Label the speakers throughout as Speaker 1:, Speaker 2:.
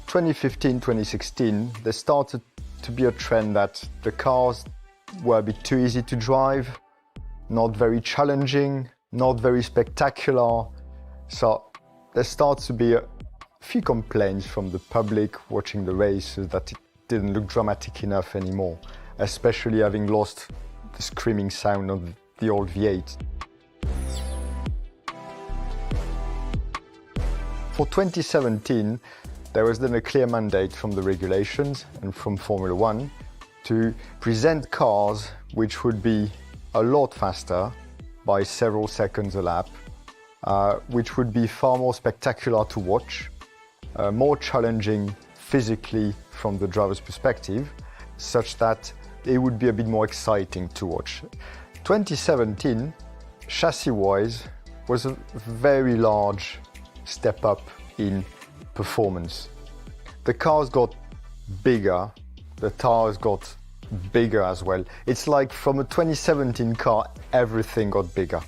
Speaker 1: 2015, 2016, there started to be a trend that the cars were a bit too easy to drive, not very challenging, not very spectacular. So there starts to be a few complaints from the public watching the races that it didn't look dramatic enough anymore, especially having lost the screaming sound of the old V8. For 2017, there was then a clear mandate from the regulations and from Formula One to present cars which would be a lot faster by several seconds a lap, which would be far more spectacular to watch, more challenging physically from the driver's perspective, such that it would be a bit more exciting to watch. 2017, chassis-wise, was a very large step up in performance. The cars got bigger, the tires got bigger as well. It's like from a 2017 car, everything got bigger,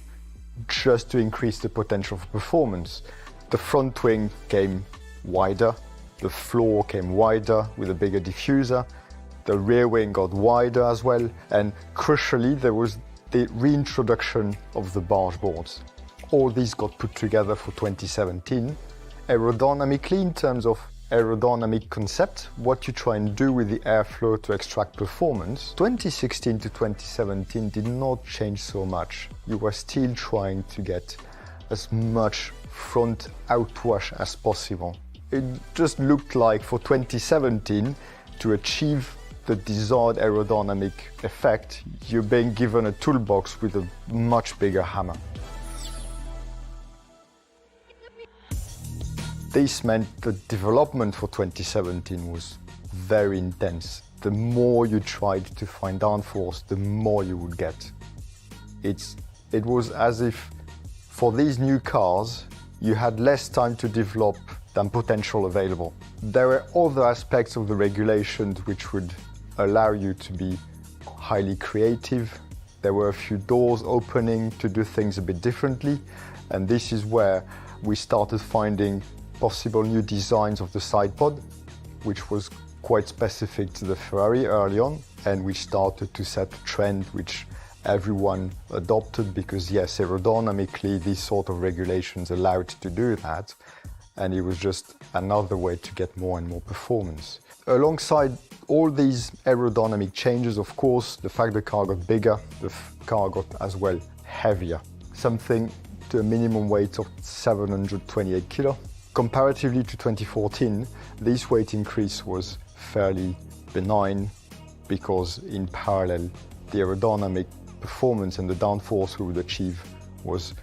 Speaker 1: just to increase the potential for performance. The front wing came wider, the floor came wider with a bigger diffuser, the rear wing got wider as well, and crucially there was the reintroduction of the barge boards. All these got put together for 2017. Aerodynamically, in terms of aerodynamic concept, what you try and do with the airflow to extract performance, 2016 to 2017 did not change so much. You were still trying to get as much front outwash as possible. It just looked like for 2017, to achieve the desired aerodynamic effect, you're being given a toolbox with a much bigger hammer. This meant the development for 2017 was very intense. The more you tried to find downforce, the more you would get. It was as if for these new cars, you had less time to develop than potential available. There were other aspects of the regulations which would allow you to be highly creative. There were a few doors opening to do things a bit differently, and this is where we started finding possible new designs of the side pod, which was quite specific to the Ferrari early on, and which started to set a trend which everyone adopted because, yes, aerodynamically, these sort of regulations allowed to do that, and it was just another way to get more and more performance. Alongside all these aerodynamic changes, of course, the fact the car got bigger, the car got as well heavier, something to a minimum weight of 728 kilo. Comparatively to 2014, this weight increase was fairly benign because in parallel, the aerodynamic performance and the downforce we would achieve was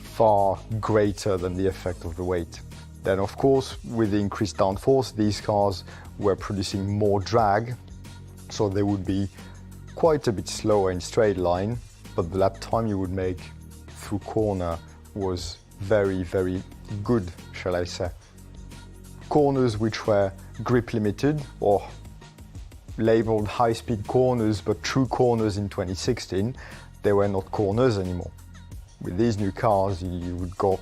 Speaker 1: far greater than the effect of the weight. Then of course, with the increased downforce, these cars were producing more drag, so they would be quite a bit slower in straight line, but the lap time you would make through corner was very, very good, shall I say. Corners which were grip limited or labeled high-speed corners, but true corners in 2016, they were not corners anymore. With these new cars, you would go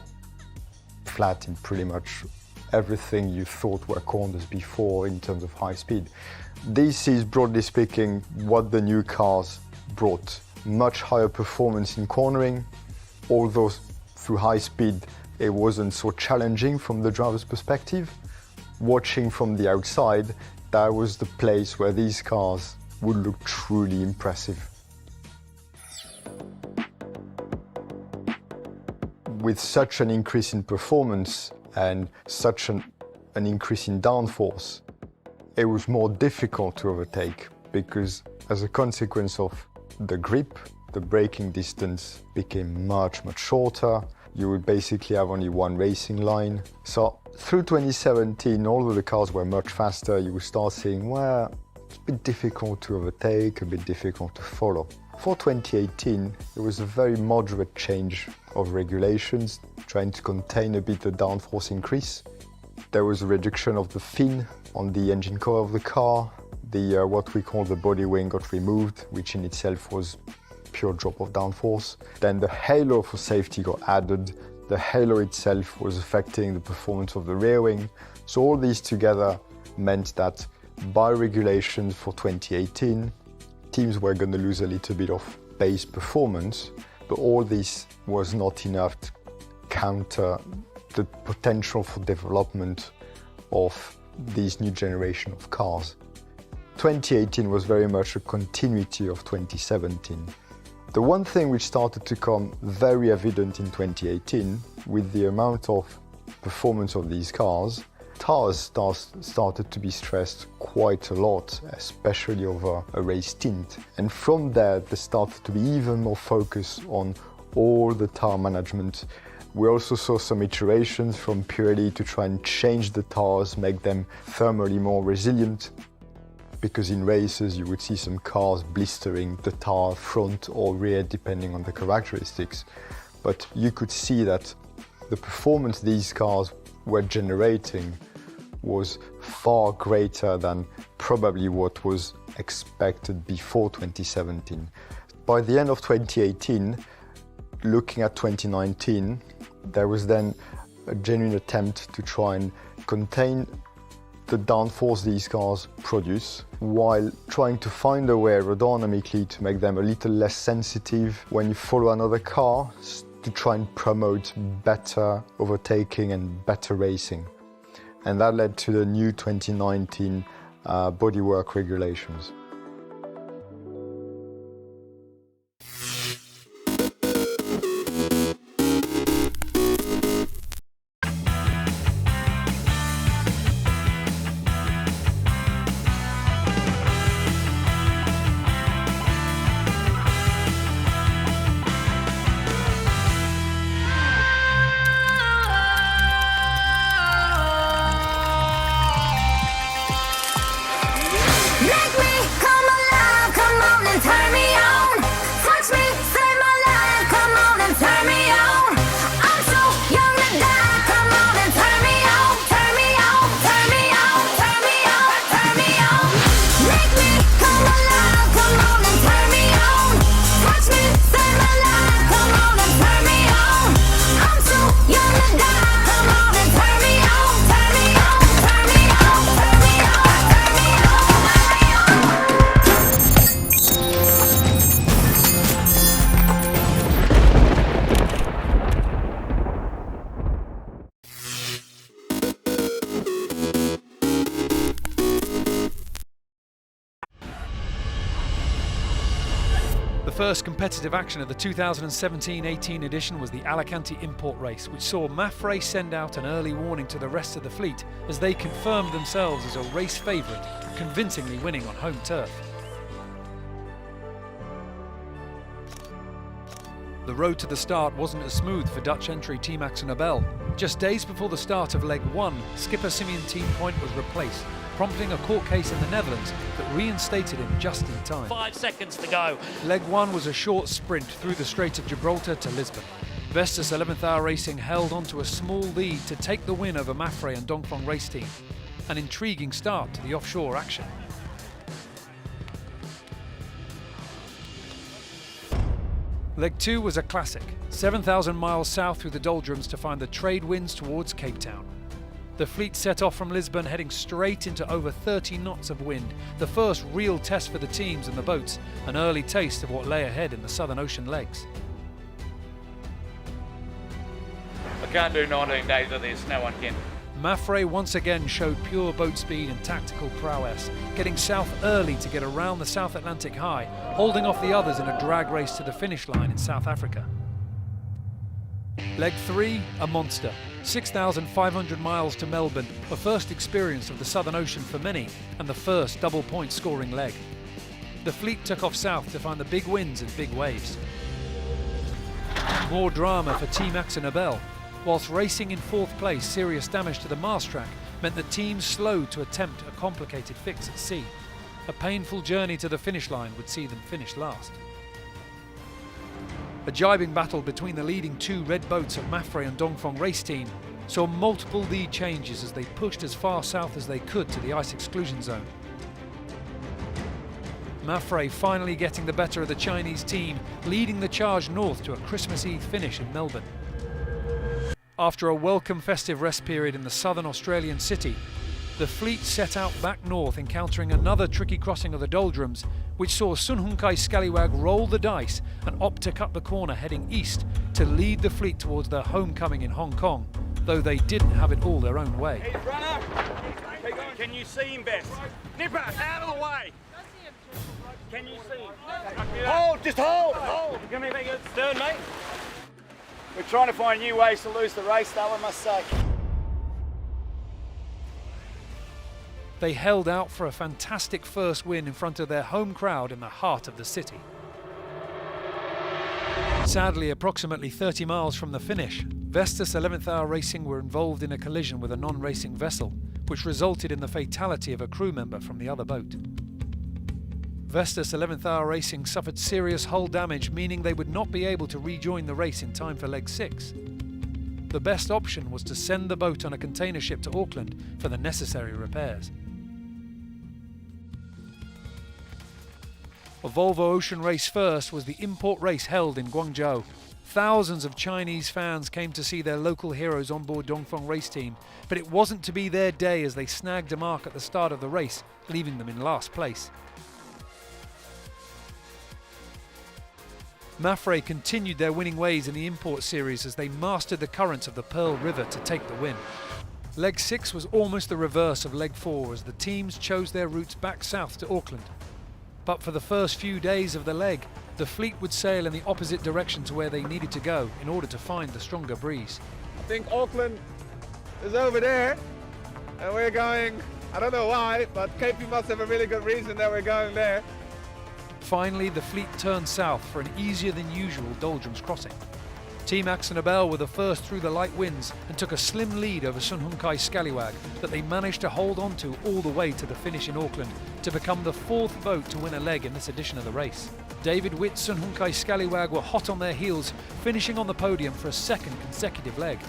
Speaker 1: flat in pretty much everything you thought were corners before in terms of high speed. This is, broadly speaking, what the new cars brought. Much higher performance in cornering, although through high speed it wasn't so challenging from the driver's perspective. Watching from the outside, that was the place where these cars would look truly impressive. With such an increase in performance and such an increase in downforce, it was more difficult to overtake because as a consequence of the grip, the braking distance became much, much shorter. You would basically have only one racing line. So through 2017, although the cars were much faster, you would start seeing, well, it's a bit difficult to overtake, a bit difficult to follow. For 2018, there was a very moderate change of regulations, trying to contain a bit the downforce increase. There was a reduction of the fin on the engine core of the car. What we call the body wing got removed, which in itself was pure drop of downforce. Then the halo for safety got added. The halo itself was affecting the performance of the rear wing. So all these together meant that by regulation for 2018, teams were going to lose a little bit of base performance, but all this was not enough to counter the potential for development of these new generation of cars. 2018 was very much a continuity of 2017. The one thing which started to come very evident in 2018 with the amount of performance of these cars, tires started to be stressed quite a lot, especially over a race tint. And from there, there started to be even more focus on all the tire management. We also saw some iterations from Pirelli to try and change the tires, make them thermally more resilient. Because in races you would see some cars blistering the tire front or rear depending on the characteristics. But you could see that the performance these cars were generating was far greater than probably what was expected before 2017. By the end of 2018, looking at 2019, there was then a genuine attempt to try and contain the downforce these cars produce, while trying to find a way aerodynamically to make them a little less sensitive when you follow another car, to try and promote better overtaking and better racing. And that led to the new 2019 bodywork regulations.
Speaker 2: The first competitive action of the 2017-18 edition was the Alicante import race, which saw Mafre send out an early warning to the rest of the fleet as they confirmed themselves as a race favourite, convincingly winning on home turf. The road to the start wasn't as smooth for Dutch entry Team Nobel. Just days before the start of leg 1, skipper Simeon Team Point was replaced, prompting a court case in the Netherlands that reinstated him just in time.
Speaker 3: 5 seconds to go.
Speaker 2: Leg 1 was a short sprint through the Strait of Gibraltar to Lisbon. Vestas 11th Hour Racing held on to a small lead to take the win over Mafre and Dongfeng race team. An intriguing start to the offshore action. Leg 2 was a classic, 7,000 miles south through the doldrums to find the trade winds towards Cape Town. The fleet set off from Lisbon heading straight into over 30 knots of wind, the first real test for the teams and the boats, an early taste of what lay ahead in the Southern Ocean legs.
Speaker 3: I can't do 19 days of this, no one can.
Speaker 2: Mafre once again showed pure boat speed and tactical prowess, getting south early to get around the South Atlantic High, holding off the others in a drag race to the finish line in South Africa. Leg 3, a monster. 6,500 miles to Melbourne, a first experience of the Southern Ocean for many, and the first double-point scoring leg. The fleet took off south to find the big winds and big waves. More drama for Team Nobel. Whilst racing in 4th place, serious damage to the mast track meant the team slowed to attempt a complicated fix at sea. A painful journey to the finish line would see them finish last. A jibing battle between the leading 2 red boats of Mafre and Dongfeng race team saw multiple lead changes as they pushed as far south as they could to the ice exclusion zone. Mafre finally getting the better of the Chinese team, leading the charge north to a Christmas Eve finish in Melbourne. After a welcome festive rest period in the southern Australian city, the fleet set out back north, encountering another tricky crossing of the doldrums, which saw Sun Hun Kai Scallywag roll the dice and opt to cut the corner heading east to lead the fleet towards their homecoming in Hong Kong, though they didn't have it all their own way.
Speaker 4: Hey, runner! Can you see him best? Nipper, out of the way! Can you see him? Hold, just hold, hold! Give me a stern, mate. We're trying to find new ways to lose the race, though, I must say.
Speaker 2: They held out for a fantastic first win in front of their home crowd in the heart of the city. Sadly, approximately 30 miles from the finish, Vestas 11th Hour Racing were involved in a collision with a non-racing vessel, which resulted in the fatality of a crew member from the other boat. Vestas 11th Hour Racing suffered serious hull damage, meaning they would not be able to rejoin the race in time for leg 6. The best option was to send the boat on a container ship to Auckland for the necessary repairs. A Volvo Ocean Race first was the import race held in Guangzhou. Thousands of Chinese fans came to see their local heroes on board Dongfeng race team, but it wasn't to be their day as they snagged a mark at the start of the race, leaving them in last place. Mafre continued their winning ways in the import series as they mastered the currents of the Pearl River to take the win. Leg 6 was almost the reverse of Leg 4 as the teams chose their routes back south to Auckland. But for the first few days of the leg, the fleet would sail in the opposite direction to where they needed to go in order to find the stronger breeze.
Speaker 5: I think Auckland is over there, and we're going, I don't know why, but KP must have a really good reason that we're going there.
Speaker 2: Finally, the fleet turned south for an easier than usual doldrums crossing. Team Axonabel were the first through the light winds and took a slim lead over Sun Hun Kai Scallywag that they managed to hold on to all the way to the finish in Auckland to become the 4th boat to win a leg in this edition of the race. David Witt, Sun Hun Kai Scallywag were hot on their heels, finishing on the podium for a second consecutive leg.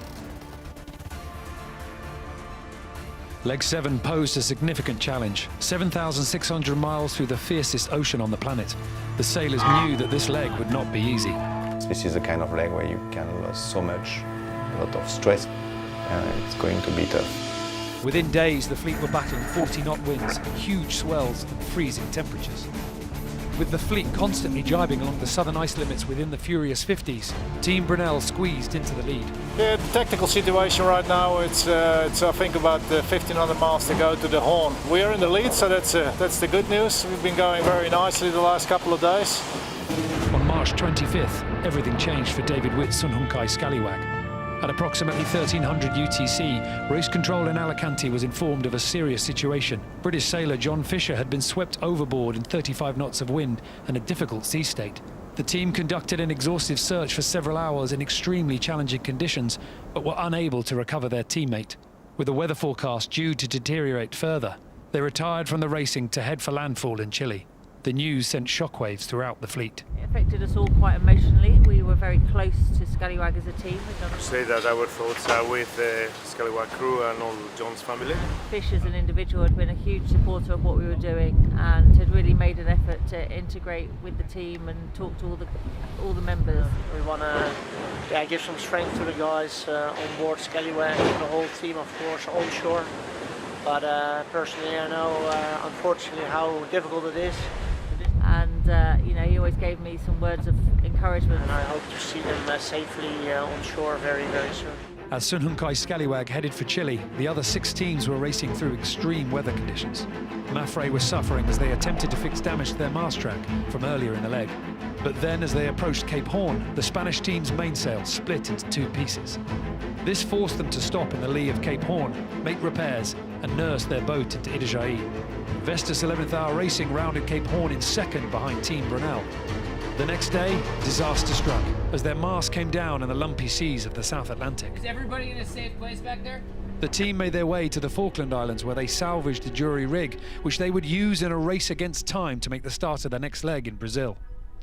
Speaker 2: Leg 7 posed a significant challenge, 7,600 miles through the fiercest ocean on the planet. The sailors knew that this leg would not be easy.
Speaker 6: This is the kind of leg where you can lose so much, a lot of stress, and it's going to be tough.
Speaker 2: Within days, the fleet were battling 40-knot winds, huge swells and freezing temperatures. With the fleet constantly jibing along the southern ice limits within the furious 50s, Team Brunel squeezed into the lead.
Speaker 7: The technical situation right now, it's I think about 1,500 miles to go to the Horn. We're in the lead, so that's the good news. We've been going very nicely the last couple of days.
Speaker 2: On March 25th, everything changed for David Witt's Sun Hun Kai Scallywag. At approximately 1300 UTC, race control in Alicante was informed of a serious situation. British sailor John Fisher had been swept overboard in 35 knots of wind and a difficult sea state. The team conducted an exhaustive search for several hours in extremely challenging conditions, but were unable to recover their teammate. With the weather forecast due to deteriorate further, they retired from the racing to head for landfall in Chile. The news sent shockwaves throughout the fleet.
Speaker 8: It affected us all quite emotionally. We were very close to Scallywag as a team.
Speaker 9: Say that our thoughts are with the Scallywag crew and all John's family.
Speaker 8: Fish as an individual had been a huge supporter of what we were doing and had really made an effort to integrate with the team and talk to all the members.
Speaker 10: We want to give some strength to the guys on board Scallywag and the whole team, of course, onshore. But personally, I know unfortunately how difficult it is.
Speaker 8: And you know, he always gave me some words of encouragement.
Speaker 10: And I hope to see them safely on shore very, very soon.
Speaker 2: As Sun Hun Kai Scallywag headed for Chile, the other 6 teams were racing through extreme weather conditions. Mafre was suffering as they attempted to fix damage to their mast track from earlier in the leg. But then, as they approached Cape Horn, the Spanish team's mainsail split into 2 pieces. This forced them to stop in the lee of Cape Horn, make repairs, and nurse their boat into Itajaí. Vestas 11th Hour Racing rounded Cape Horn in second behind Team Brunel. The next day, disaster struck as their mast came down in the lumpy seas of the South Atlantic.
Speaker 11: Is everybody in a safe place back there?
Speaker 2: The team made their way to the Falkland Islands where they salvaged a jury rig, which they would use in a race against time to make the start of their next leg in Brazil.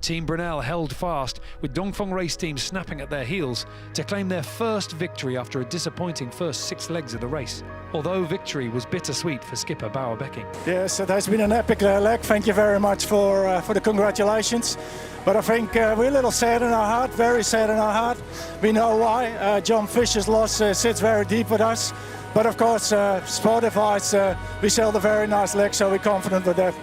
Speaker 2: Team Brunel held fast, with Dongfeng Race Team snapping at their heels to claim their first victory after a disappointing first 6 legs of the race. Although victory was bittersweet for skipper Bauer Becking.
Speaker 7: Yes, it has been an epic leg. Thank you very much for the congratulations. But I think we're a little sad in our heart, very sad in our heart. We know why. John Fisher's loss sits very deep with us. But of course, sport-wise, we sailed a very nice leg, so we're confident with that.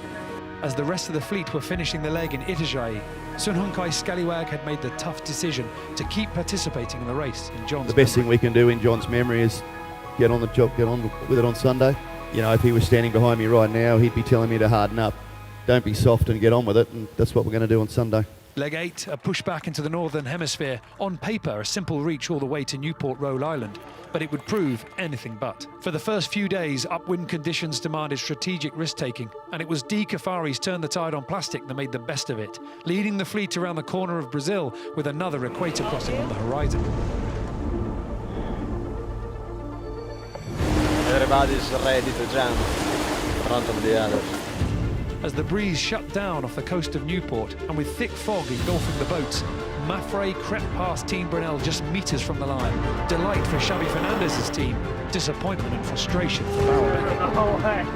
Speaker 2: As the rest of the fleet were finishing the leg in JBay, Sun Hunkai Scallywag had made the tough decision to keep participating in the race in John's
Speaker 12: The best thing we can do in John's memory is get on the job, get on with it on Sunday. You know, if he was standing behind me right now, he'd be telling me to harden up. Don't be soft and get on with it, and that's what we're going to do on Sunday.
Speaker 2: Leg 8, a push back into the Northern Hemisphere. On paper, a simple reach all the way to Newport, Rhode Island, but it would prove anything but. For the first few days, upwind conditions demanded strategic risk-taking, and it was D. Kafari's turn the tide on plastic that made the best of it, leading the fleet around the corner of Brazil with another equator crossing on the horizon.
Speaker 13: Everybody's ready to jump in front of the others.
Speaker 2: As the breeze shut down off the coast of Newport and with thick fog engulfing the boats, Mafre crept past Team Brunel just metres from the line. Delight for Xavi Fernandez's team, disappointment and frustration for Bauer Becking.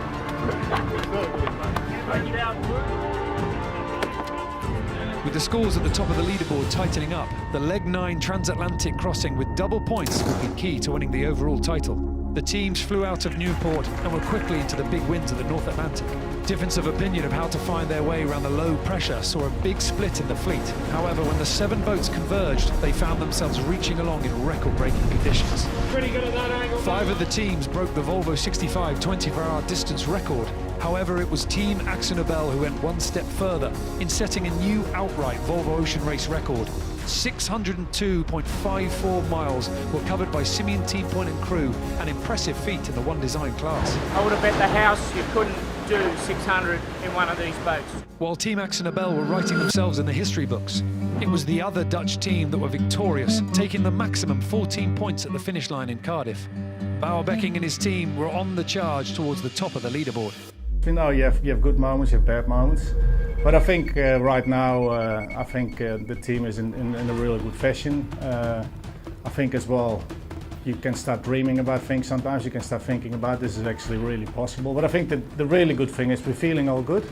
Speaker 2: With the scores at the top of the leaderboard tightening up, the Leg 9 transatlantic crossing with double points would be key to winning the overall title. The teams flew out of Newport and were quickly into the big winds of the North Atlantic. Difference of opinion of how to find their way around the low pressure saw a big split in the fleet. However, when the 7 boats converged, they found themselves reaching along in record-breaking conditions.
Speaker 4: Pretty good at that angle.
Speaker 2: 5 of the teams broke the Volvo 65 24-hour distance record. However, it was Team Axonobel who went one step further in setting a new outright Volvo Ocean Race record. 602.54 miles were covered by Simeon Team Point and crew, an impressive feat in the one design class.
Speaker 10: I would have bet the house you couldn't do 600 in one of these boats.
Speaker 2: While Team Axonobel were writing themselves in the history books, it was the other Dutch team that were victorious, taking the maximum 14 points at the finish line in Cardiff. Bauer Becking and his team were on the charge towards the top of the leaderboard.
Speaker 7: You know, you have good moments, you have bad moments. But I think right now, the team is in a really good fashion. I think as well, you can start dreaming about things sometimes. You can start thinking about this is actually really possible. But I think that the really good thing is we're feeling all good,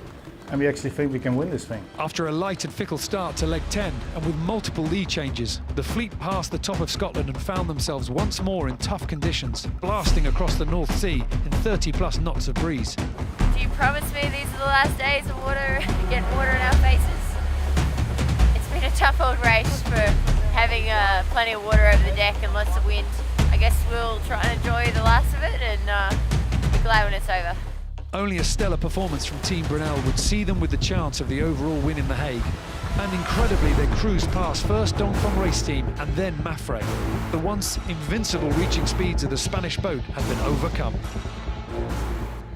Speaker 7: and we actually think we can win this thing.
Speaker 2: After a light and fickle start to leg 10, and with multiple lead changes, the fleet passed the top of Scotland and found themselves once more in tough conditions, blasting across the North Sea in 30+ knots of breeze.
Speaker 14: Do you promise me these are the last days of water, getting water in our faces? It's been a tough old race for having plenty of water over the deck and lots of wind. I guess we'll try and enjoy the last of it and be glad when it's over.
Speaker 2: Only a stellar performance from Team Brunel would see them with the chance of the overall win in The Hague. And incredibly, they cruised past first Dongfeng Race Team and then Mafre. The once invincible reaching speeds of the Spanish boat had been overcome.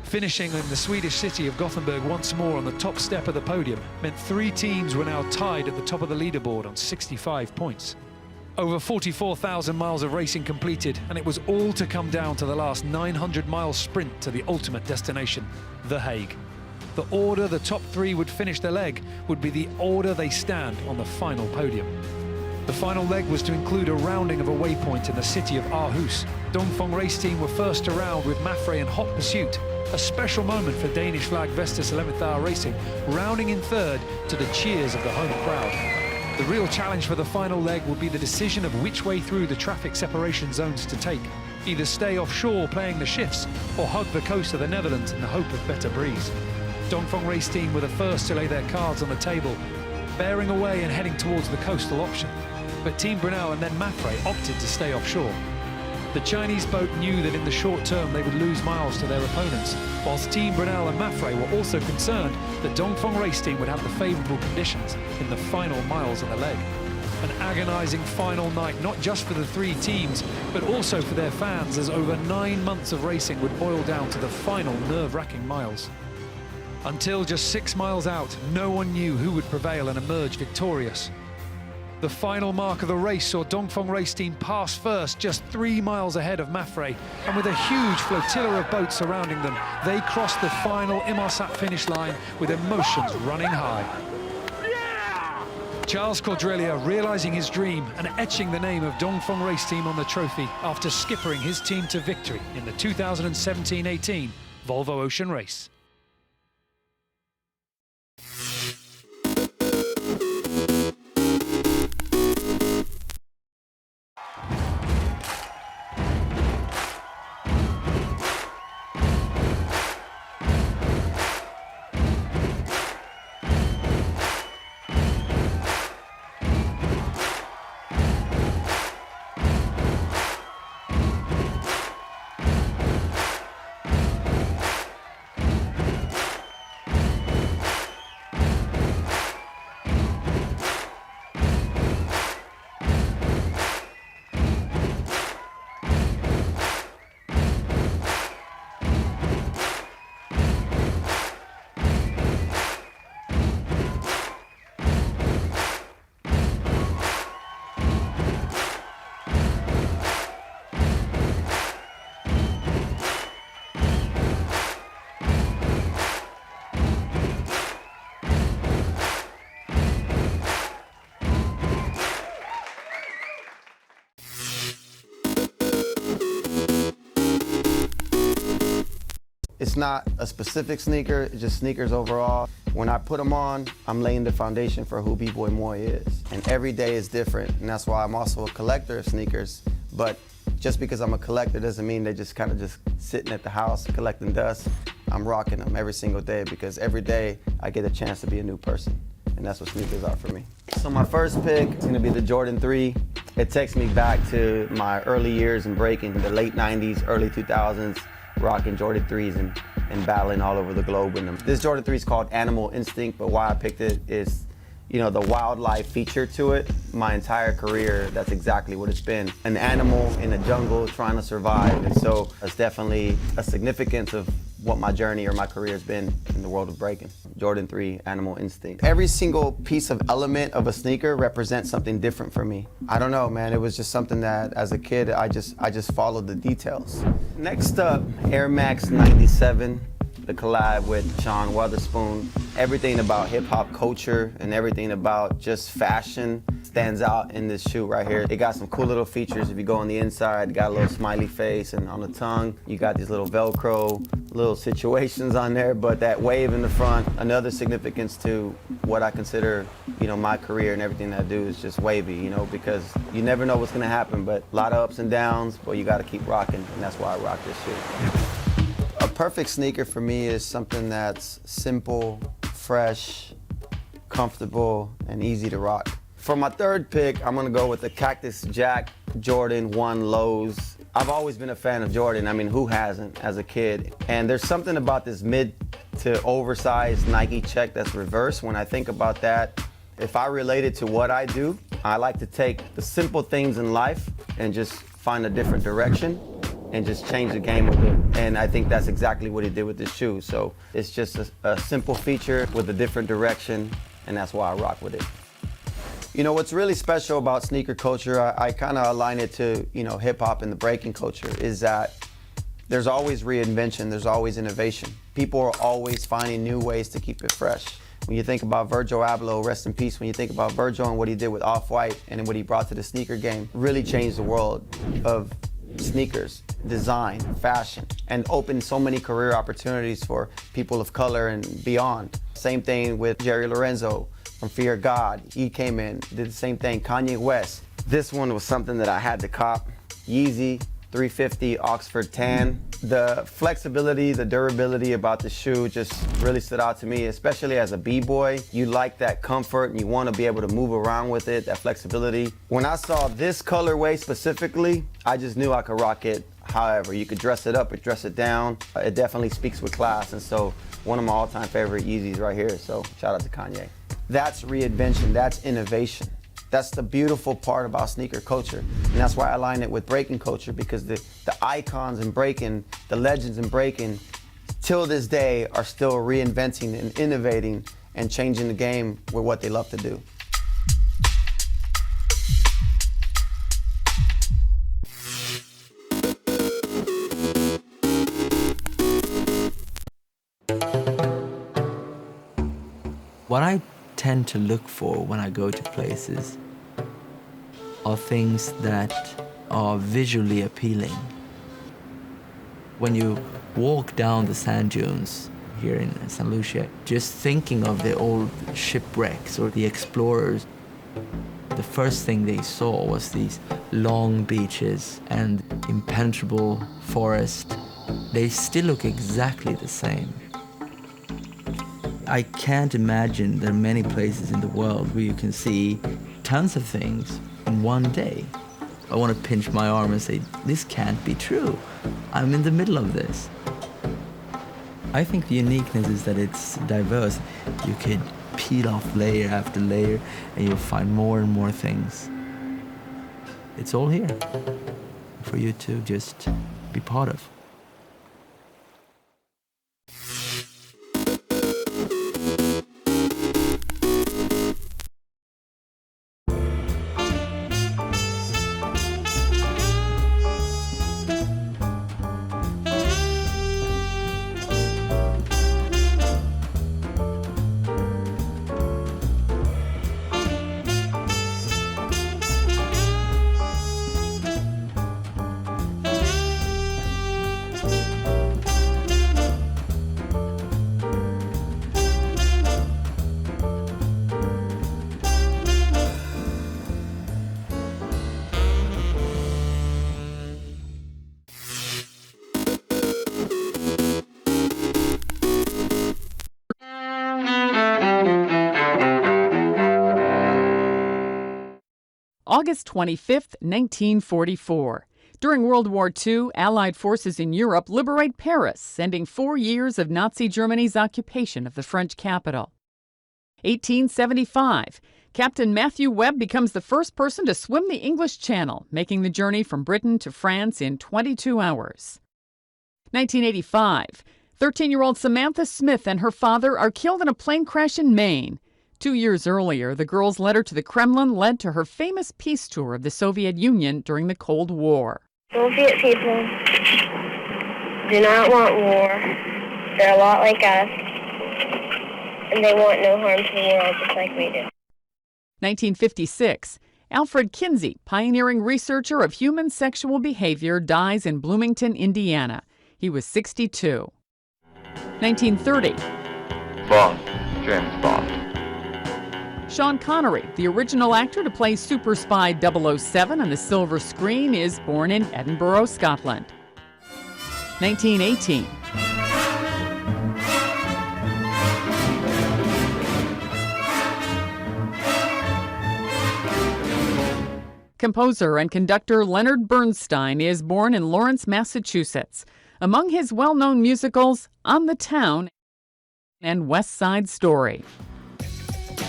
Speaker 2: Finishing in the Swedish city of Gothenburg once more on the top step of the podium meant 3 teams were now tied at the top of the leaderboard on 65 points. Over 44,000 miles of racing completed, and it was all to come down to the last 900-mile sprint to the ultimate destination, The Hague. The order the top 3 would finish their leg would be the order they stand on the final podium. The final leg was to include a rounding of a waypoint in the city of Aarhus. Dongfeng Race Team were first around with Mafre in hot pursuit. A special moment for Danish flag Vestas 11th Hour Racing, rounding in third to the cheers of the home crowd. The real challenge for the final leg will be the decision of which way through the traffic separation zones to take. Either stay offshore playing the shifts or hug the coast of the Netherlands in the hope of better breeze. Dongfeng Race Team were the first to lay their cards on the table, bearing away and heading towards the coastal option. But Team Brunel and then Mafre opted to stay offshore. The Chinese boat knew that in the short term they would lose miles to their opponents, whilst Team Brunel and Mafre were also concerned that Dongfeng Race Team would have the favourable conditions in the final miles of the leg. An agonising final night, not just for the 3 teams, but also for their fans, as over 9 months of racing would boil down to the final nerve-wracking miles. Until just 6 miles out, no one knew who would prevail and emerge victorious. The final mark of the race saw Dongfeng Race Team pass first, just 3 miles ahead of Mafre, and with a huge flotilla of boats surrounding them, they crossed the final Inmarsat finish line with emotions running high. Charles Cordrelia realising his dream and etching the name of Dongfeng Race Team on the trophy after skippering his team to victory in the 2017-18 Volvo Ocean Race.
Speaker 15: It's not a specific sneaker, it's just sneakers overall. When I put them on, I'm laying the foundation for who B-Boy Moy is. And every day is different, and that's why I'm also a collector of sneakers. But just because I'm a collector doesn't mean they're just kind of just sitting at the house collecting dust. I'm rocking them every single day because every day I get a chance to be a new person. And that's what sneakers are for me. So my first pick is gonna be the Jordan 3. It takes me back to my early years in breaking, the late 90s, early 2000s, rocking Jordan 3s and battling all over the globe with them. This Jordan 3 is called Animal Instinct, but why I picked it is, you know, the wildlife feature to it. My entire career, that's exactly what it's been. An animal in the jungle trying to survive, and so it's definitely a significance of what my journey or my career has been in the world of breaking. Jordan 3, Animal Instinct. Every single piece of element of a sneaker represents something different for me. I don't know, man, it was just something that as a kid, I just followed the details. Next up, Air Max 97, the collab with Sean Wotherspoon. Everything about hip hop culture and everything about just fashion stands out in this shoe right here. It got some cool little features. If you go on the inside, got a little smiley face, and on the tongue, you got these little Velcro little situations on there, but that wave in the front, another significance to what I consider, you know, my career and everything that I do is just wavy, you know, because you never know what's gonna happen, but a lot of ups and downs, but you gotta keep rocking, and that's why I rock this shoe. A perfect sneaker for me is something that's simple, fresh, comfortable, and easy to rock. For my third pick, I'm gonna go with the Cactus Jack Jordan 1 Lows. I've always been a fan of Jordan. I mean, who hasn't as a kid? And there's something about this mid to oversized Nike check that's reversed. When I think about that, if I relate it to what I do, I like to take the simple things in life and just find a different direction and just change the game with it. And I think that's exactly what he did with this shoe. So it's just a simple feature with a different direction, and that's why I rock with it. You know, what's really special about sneaker culture, I kind of align it to, you know, hip hop and the breaking culture, is that there's always reinvention, there's always innovation. People are always finding new ways to keep it fresh. When you think about Virgil Abloh, rest in peace, when you think about Virgil and what he did with Off-White and what he brought to the sneaker game, really changed the world of sneakers, design, fashion, and opened so many career opportunities for people of color and beyond. Same thing with Jerry Lorenzo from Fear God. He came in, did the same thing. Kanye West. This one was something that I had to cop. Yeezy 350 Oxford Tan. The flexibility, the durability about the shoe just really stood out to me, especially as a B-boy. You like that comfort and you want to be able to move around with it, that flexibility. When I saw this colorway specifically, I just knew I could rock it however. You could dress it up or dress it down. It definitely speaks with class, and so one of my all-time favorite Yeezys right here, so shout out to Kanye. That's reinvention, that's innovation. That's the beautiful part about sneaker culture. And that's why I align it with breaking culture, because the icons in breaking, the legends in breaking, till this day are still reinventing and innovating and changing the game with what they love to do.
Speaker 16: What I tend to look for when I go to places are things that are visually appealing. When you walk down the sand dunes here in St. Lucia, just thinking of the old shipwrecks or the explorers, the first thing they saw was these long beaches and impenetrable forest. They still look exactly the same. I can't imagine there are many places in the world where you can see tons of things in one day. I want to pinch my arm and say, this can't be true. I'm in the middle of this. I think the uniqueness is that it's diverse. You could peel off layer after layer and you'll find more and more things. It's all here for you to just be part of.
Speaker 17: August 25, 1944. During World War II, Allied forces in Europe liberate Paris, ending 4 years of Nazi Germany's occupation of the French capital. 1875. Captain Matthew Webb becomes the first person to swim the English Channel, making the journey from Britain to France in 22 hours. 1985. 13-year-old Samantha Smith and her father are killed in a plane crash in Maine. 2 years earlier, the girl's letter to the Kremlin led to her famous peace tour of the Soviet Union during the Cold War.
Speaker 18: Soviet people do not want war. They're a lot like us, and they want no harm to the world just like we do.
Speaker 17: 1956. Alfred Kinsey, pioneering researcher of human sexual behavior, dies in Bloomington, Indiana. He was 62. 1930.
Speaker 19: Bond, James Bond.
Speaker 17: Sean Connery, the original actor to play super spy 007 on the silver screen, is born in Edinburgh, Scotland. 1918. Composer and conductor Leonard Bernstein is born in Lawrence, Massachusetts. Among his well-known musicals, On the Town and West Side Story.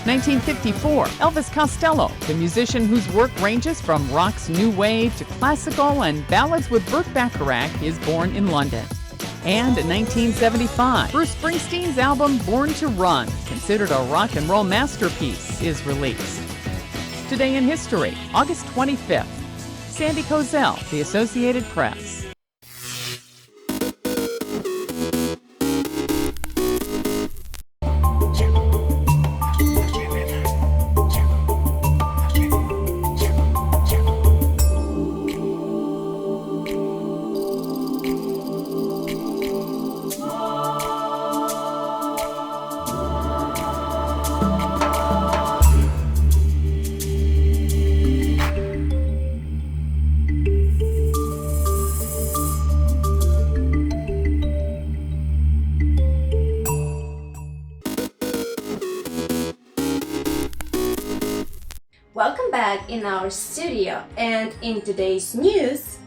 Speaker 17: 1954, Elvis Costello, the musician whose work ranges from rock's new wave to classical and ballads with Burt Bacharach, is born in London. And in 1975, Bruce Springsteen's album Born to Run, considered a rock and roll masterpiece, is released. Today in history, August 25th. Sandy Kozel, The Associated Press.
Speaker 20: Welcome back in our studio, and in today's news,